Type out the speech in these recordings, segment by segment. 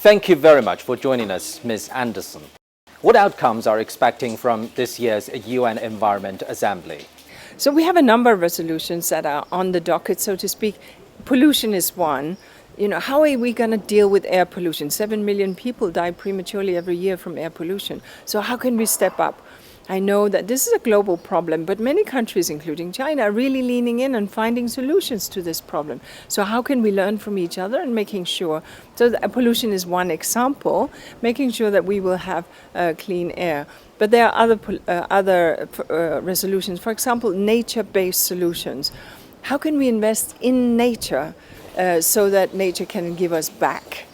Thank you very much for joining us, Ms. Andersen. What outcomes are expecting from this year's UN Environment Assembly? So we have a number of resolutions that are on the docket, so to speak. Pollution is one. How are we going to deal with air pollution? 7 million people die prematurely every year from air pollution. So how can we step up? I know that this is a global problem, but many countries, including China, are really leaning in and finding solutions to this problem. So how can we learn from each other and making sure, so pollution is one example, making sure that we will have clean air. But there are other resolutions, for example, nature-based solutions. How can we invest in nature so that nature can give us back?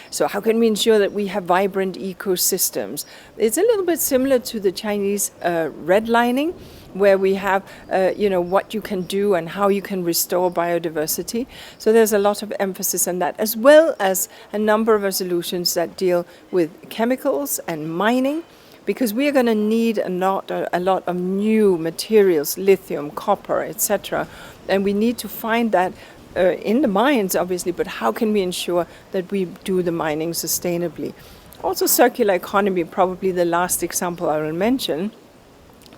So how can we ensure that we have vibrant ecosystems? It's a little bit similar to the Chinese redlining, where we have, what you can do and how you can restore biodiversity. So there's a lot of emphasis on that, as well as a number of resolutions that deal with chemicals and mining, because we are going to need a lot of new materials, lithium, copper, etc. And we need to find that in the mines, obviously, but how can we ensure that we do the mining sustainably? Also, circular economy, probably the last example I will mention.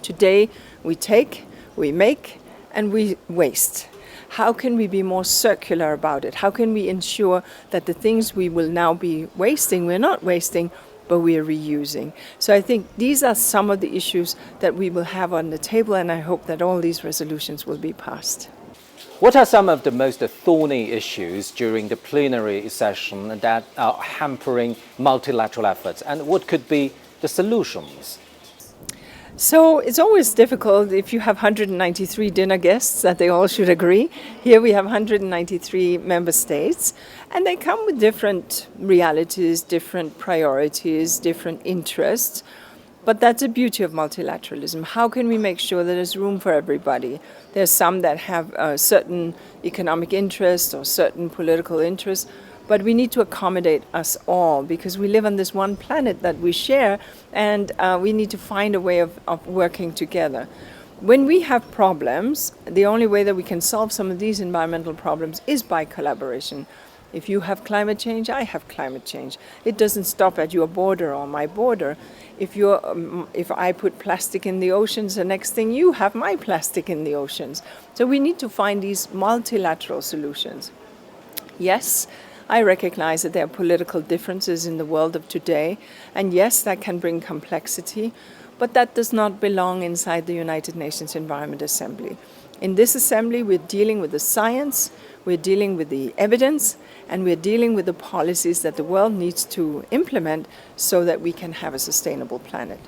Today, we take, we make, and we waste. How can we be more circular about it? How can we ensure that the things we will now be wasting, we're not wasting, but we are reusing? So I think these are some of the issues that we will have on the table, and I hope that all these resolutions will be passed. What are some of the most thorny issues during the plenary session that are hampering multilateral efforts, and what could be the solutions? So it's always difficult if you have 193 dinner guests that they all should agree. Here we have 193 member states, and they come with different realities, different priorities, different interests. But that's the beauty of multilateralism. How can we make sure that there's room for everybody? There's some that have certain economic interests or certain political interests, but we need to accommodate us all because we live on this one planet that we share, and we need to find a way of working together. When we have problems, the only way that we can solve some of these environmental problems is by collaboration. If you have climate change, I have climate change. It doesn't stop at your border or my border. If I put plastic in the oceans, the next thing you have my plastic in the oceans. So we need to find these multilateral solutions. Yes, I recognize that there are political differences in the world of today, and yes, that can bring complexity, but that does not belong inside the United Nations Environment Assembly. In this assembly, we're dealing with the science, we're dealing with the evidence, and we're dealing with the policies that the world needs to implement so that we can have a sustainable planet.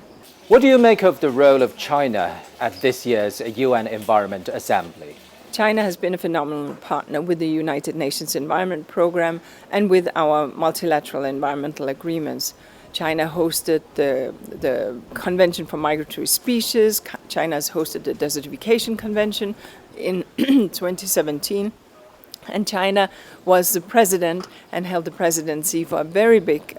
What do you make of the role of China at this year's UN Environment Assembly? China has been a phenomenal partner with the United Nations Environment Programme and with our multilateral environmental agreements. China hosted the Convention for Migratory Species. China has hosted the Desertification Convention in 2017. And China was the president and held the presidency for a very big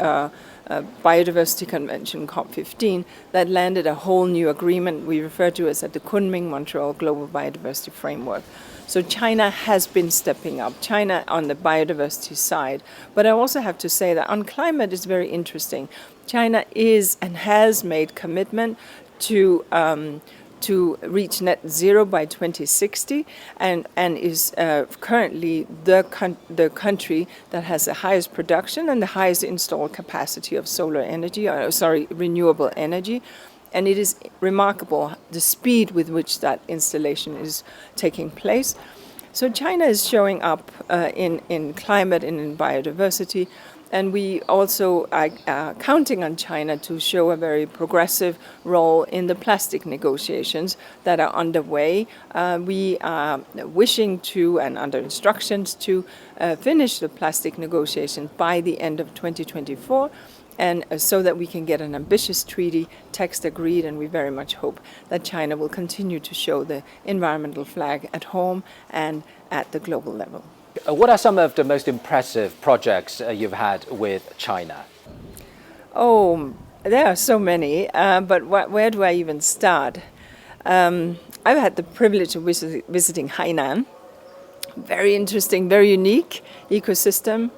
biodiversity convention, COP15, that landed a whole new agreement we refer to as the Kunming Montreal Global Biodiversity Framework. So China has been stepping up, China on the biodiversity side. But I also have to say that on climate it's very interesting. China is and has made commitment to reach net zero by 2060 and is currently the country that has the highest production and the highest installed capacity of renewable energy. And it is remarkable the speed with which that installation is taking place. So China is showing up in climate and in biodiversity. And we also are counting on China to show a very progressive role in the plastic negotiations that are underway. We are wishing to, and under instructions to, finish the plastic negotiations by the end of 2024, and so that we can get an ambitious treaty text agreed, and we very much hope that China will continue to show the environmental flag at home and at the global level. What are some of the most impressive projects you've had with China? Oh, there are so many, but where do I even start? I've had the privilege of visiting Hainan. Very interesting, very unique ecosystem.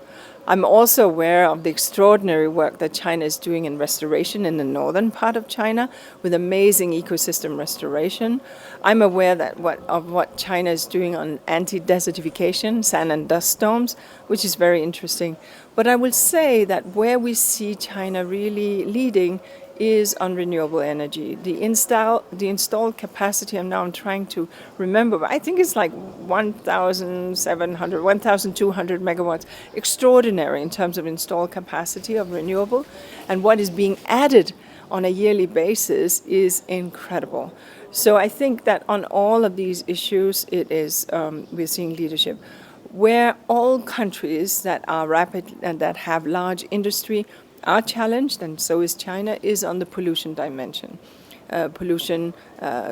I'm also aware of the extraordinary work that China is doing in restoration in the northern part of China with amazing ecosystem restoration. I'm aware of what China is doing on anti-desertification, sand and dust storms, which is very interesting. But I will say that where we see China really leading is on renewable energy. The installed capacity, I'm trying to remember, but I think it's like 1,200 megawatts. Extraordinary in terms of installed capacity of renewable. And what is being added on a yearly basis is incredible. So I think that on all of these issues, we're seeing leadership. Where all countries that are rapid and that have large industry are challenged, and so is China, is on the pollution dimension. Pollution,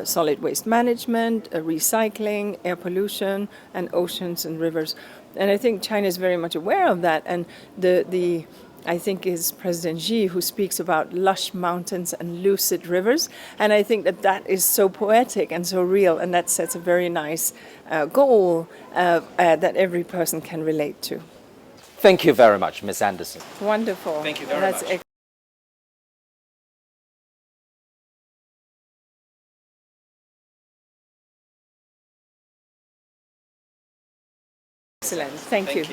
solid waste management, recycling, air pollution, and oceans and rivers. And I think China is very much aware of that. And I think is President Xi who speaks about lush mountains and lucid rivers. And I think that is so poetic and so real, and that sets a very nice goal that every person can relate to. Thank you very much, Ms. Andersen. Wonderful. Thank you very much. Excellent. Thank you.